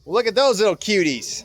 Well, look at those little cuties.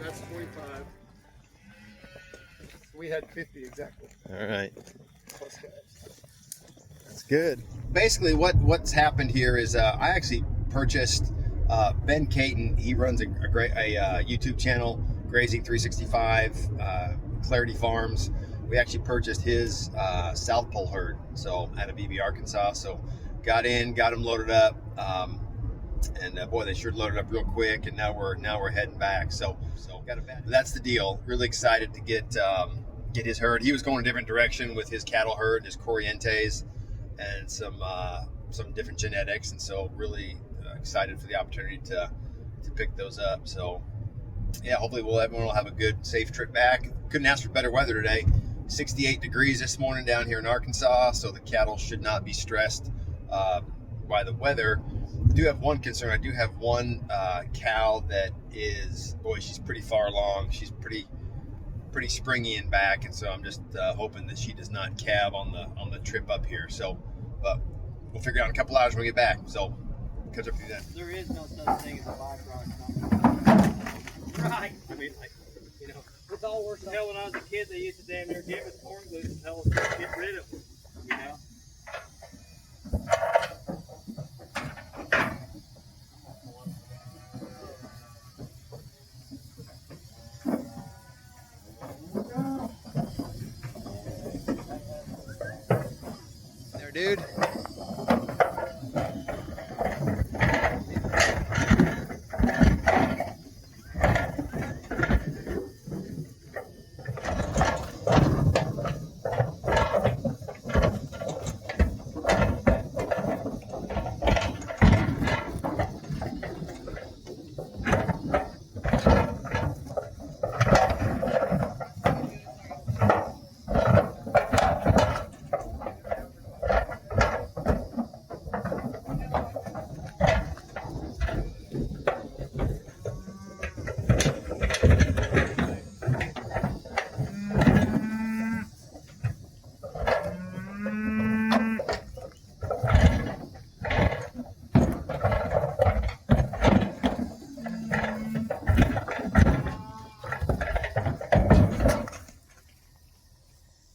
That's 25. We had 50 exactly. All right. Plus calves. That's good. Basically, what's happened here is I actually purchased Ben Katon. He runs a great YouTube channel, Grazing 365, Clarity Farms. We actually purchased his South Pole herd, so out of Beebe, Arkansas. So got him loaded up, and boy, they sure loaded up real quick. And now we're heading back. So that's the deal. Really excited to get his herd. He was going a different direction with his cattle herd, his Corrientes, and some different genetics, and so really excited for the opportunity to pick those up. So yeah, hopefully everyone will have a good, safe trip back. Couldn't ask for better weather today. 68 degrees this morning down here in Arkansas, so the cattle should not be stressed by the weather. I do have one concern. I do have one cow that is, boy, she's pretty far along. She's pretty springy in back, and so I'm just hoping that she does not calve on the trip up here. So, but we'll figure out in a couple hours when we get back. So, catch up with you then. There is no such thing as a byproduct. Right. I mean, like, you know, it's all worse than hell. When I was a kid, they used to damn near give us corn glue and tell us to get rid of them. You know. There, dude.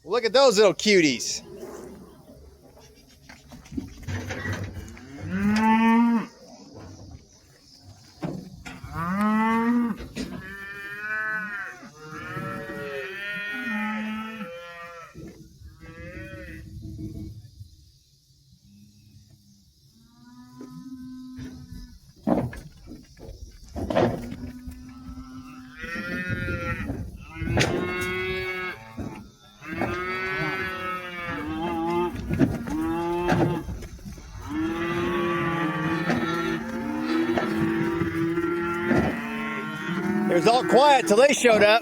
Look at those little cuties. It was all quiet till they showed up.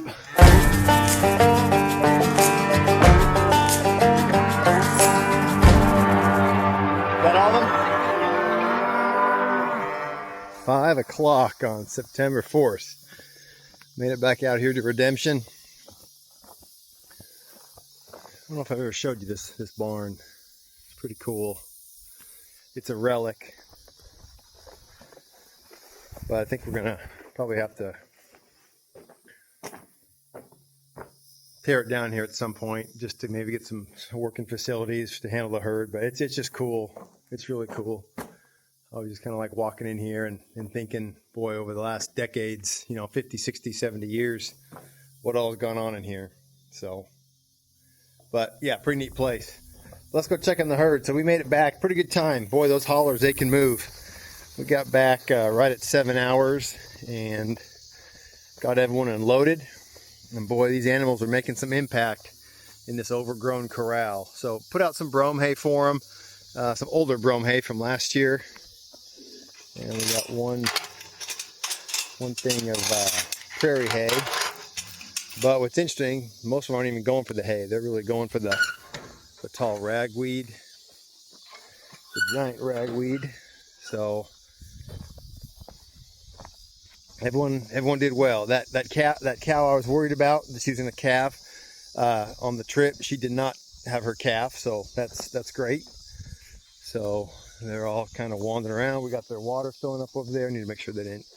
Got all of them? 5 o'clock on September 4th. Made it back out here to Redemption. I don't know if I've ever showed you this barn. It's pretty cool. It's a relic. But I think we're gonna probably have to tear it down here at some point just to maybe get some working facilities to handle the herd. But it's just cool. It's really cool. I was just kind of like walking in here and thinking, boy, over the last decades, 50, 60, 70 years, what all has gone on in here. So, but yeah, pretty neat place. Let's go check on the herd. So we made it back. Pretty good time. Boy, those haulers, they can move. We got back right at 7 hours and got everyone unloaded. And boy, these animals are making some impact in this overgrown corral. So put out some brome hay for them, some older brome hay from last year. And we got one thing of prairie hay. But what's interesting, most of them aren't even going for the hay. They're really going for the tall ragweed, the giant ragweed. So everyone did well. That cow I was worried about, she was in a calf on the trip. She did not have her calf, so that's great. So they're all kind of wandering around. We got their water filling up over there. I need to make sure they didn't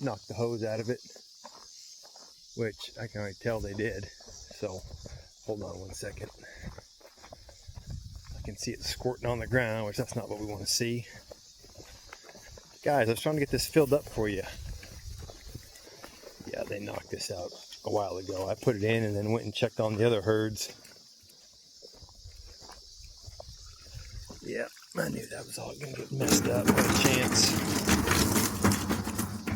knock the hose out of it, which I can already tell they did. So hold on one second. I can see it squirting on the ground, which that's not what we want to see. Guys, I was trying to get this filled up for you. Yeah, they knocked this out a while ago. I put it in and then went and checked on the other herds. Yeah, I knew that was all going to get messed up. What a chance.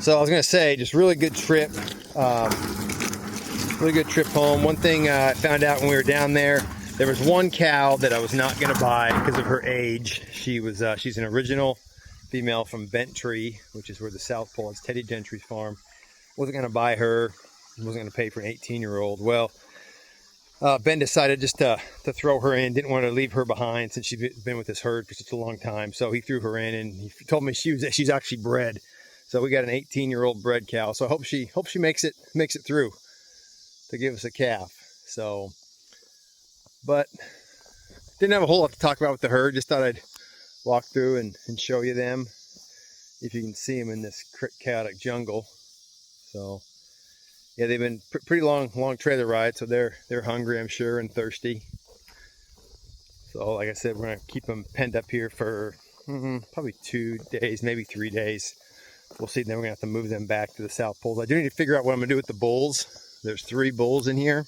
So I was going to say, just really good trip. Really good trip home. One thing I found out when we were down there, there was one cow that I was not going to buy because of her age. She's an original female from Bentry, which is where the South Pole is, Teddy Gentry's farm. Wasn't going to buy her. Wasn't going to pay for an 18-year-old. Well, Ben decided just to throw her in. Didn't want to leave her behind since she'd been with this herd for such a long time. So he threw her in, and he told me she's actually bred. So we got an 18-year-old bred cow. So I hope she makes it through to give us a calf. So, but didn't have a whole lot to talk about with the herd. Just thought I'd walk through and show you them, if you can see them in this chaotic jungle. So yeah, they've been pretty long trailer ride, so they're hungry, I'm sure, and thirsty. So like I said, we're gonna keep them penned up here for probably 2 days, maybe 3 days. We'll see. Then we're gonna have to move them back to the South Pole. I do need to figure out what I'm gonna do with the bulls. There's 3 bulls in here.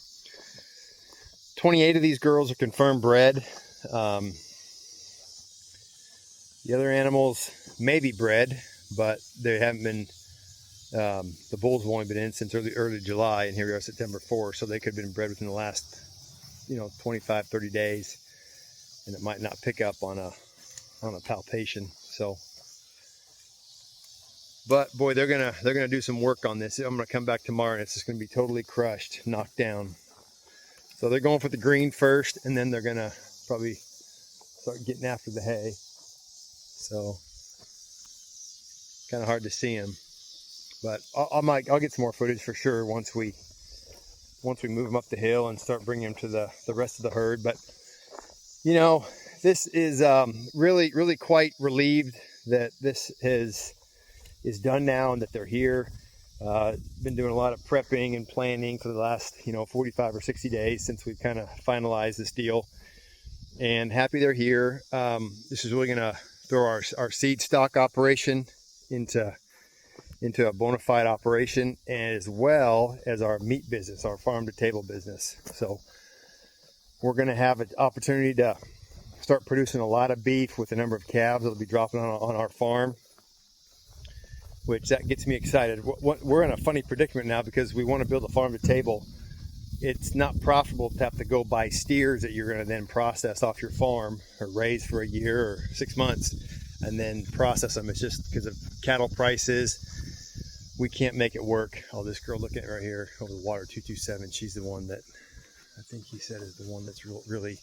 28 of these girls are confirmed bred. The other animals may be bred, but they haven't been. The bulls have only been in since early July, and here we are September 4th, so they could have been bred within the last 25-30 days, and it might not pick up on a palpation. So, but boy, they're gonna do some work on this. I'm gonna come back tomorrow and it's just gonna be totally crushed, knocked down. So they're going for the green first, and then they're gonna probably start getting after the hay. So kind of hard to see them, but I'll get some more footage for sure once we move them up the hill and start bringing them to the rest of the herd. But this is really quite relieved that this is done now and that they're here. Been doing a lot of prepping and planning for the last 45 or 60 days since we've kind of finalized this deal, and happy they're here. This is really gonna throw our seed stock operation into a bona fide operation, as well as our meat business, our farm to table business. So we're gonna have an opportunity to start producing a lot of beef with the number of calves that'll be dropping on our farm, which that gets me excited. We're in a funny predicament now because we want to build a farm to table. It's not profitable to have to go buy steers that you're going to then process off your farm or raise for a year or 6 months and then process them. It's just because of cattle prices, we can't make it work. Oh, this girl, look at it right here over the water, 227. She's the one that I think he said is the one that's really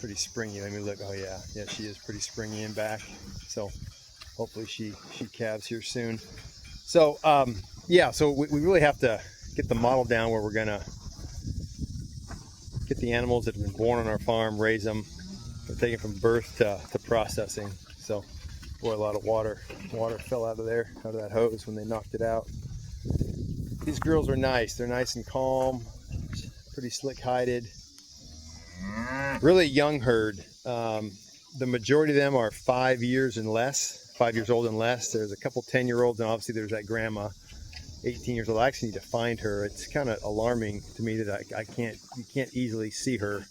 pretty springy. Let me look. Oh yeah, she is pretty springy in back. So hopefully she calves here soon. So so we really have to get the model down where we're gonna get the animals that have been born on our farm, raise them, take it from birth to processing. So boy, a lot of water fell out of that hose when they knocked it out. These girls are nice. They're nice and calm, pretty slick-hided. Really young herd. The majority of them are 5 years and less, 5 years old and less. There's a couple 10-year-olds, and obviously there's that grandma, 18 years old. I actually need to find her. It's kind of alarming to me that you can't easily see her.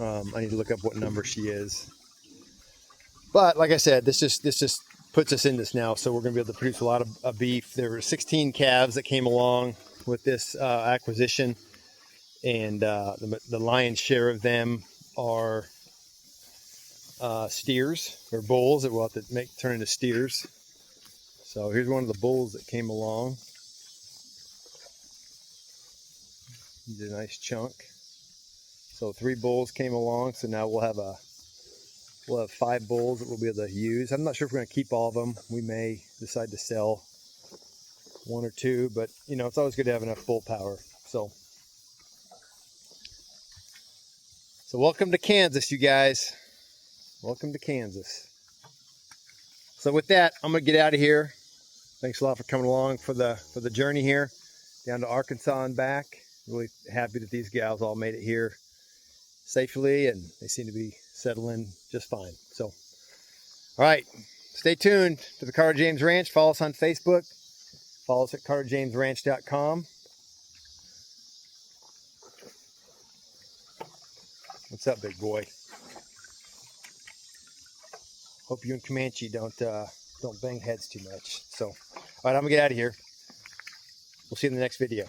I need to look up what number she is. But like I said, this just puts us in this now, so we're going to be able to produce a lot of beef. There were 16 calves that came along with this acquisition, and the lion's share of them are steers or bulls that we'll have to turn into steers. So here's one of the bulls that came along. He's a nice chunk. So 3 bulls came along, so now we'll have 5 bulls that we'll be able to use. I'm not sure if we're going to keep all of them. We may decide to sell 1 or 2, but you know, it's always good to have enough bull power. So welcome to Kansas, you guys. Welcome to Kansas. So with that, I'm gonna get out of here. Thanks a lot for coming along for the journey here down to Arkansas and back. Really happy that these gals all made it here safely, and they seem to be settling just fine. So, all right, stay tuned to the Carter James Ranch. Follow us on Facebook. Follow us at carterjamesranch.com. What's up, big boy? Hope you and Comanche don't bang heads too much. So, all right, I'm gonna get out of here. We'll see you in the next video.